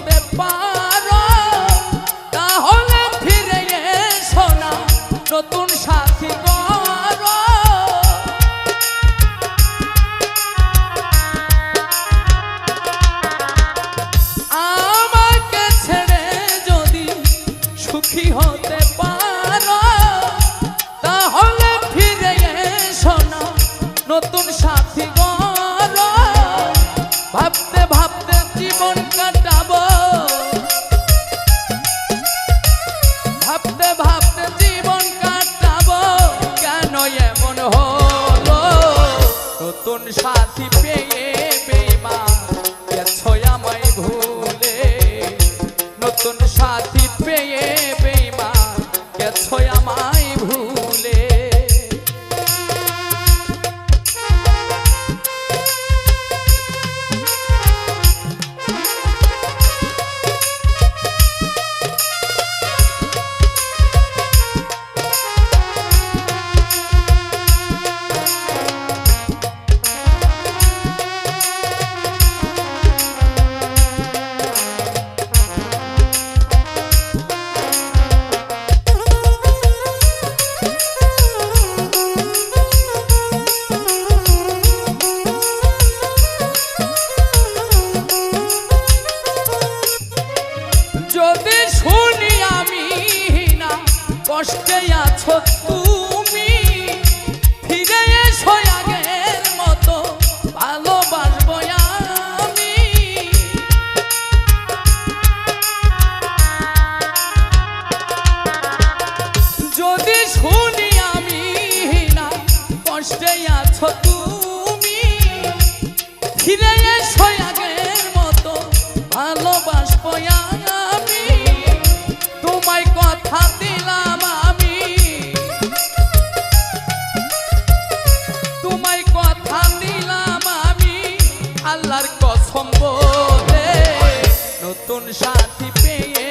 হতে পারো তাহলে ফিরে এসো না নতুন সাথী করো। আমাকে ছেড়ে যদি সুখী হতে পারো তাহলে ফিরে এসো না নতুন সাথী করো। ভাবতে ভাবতে জীবন কাটাবো, ভাবতে ভাবতে জীবন কাটাবো, কেন এমন হলো নতুন সাথী পেয়ে বেঈমান গেছো আমায় ভুলে। নতুন সাথী পেয়ে বেঈমান গেছো আমায় ভুলে। যদি শুনি আমি না কষ্টে আছো তুমি, ফিরে এসো আগের মতো ভালোবাসবো আমি। যদি শুনি আমি না কষ্টে আছো তুমি, ফিরে এসো আগের মতো ভালোবাসবো আমি। তোমায় কথা দিলাম আমি, তোমায় কথা দিলাম আমি, আল্লাহর কসম বলে নতুন সাথী পেয়ে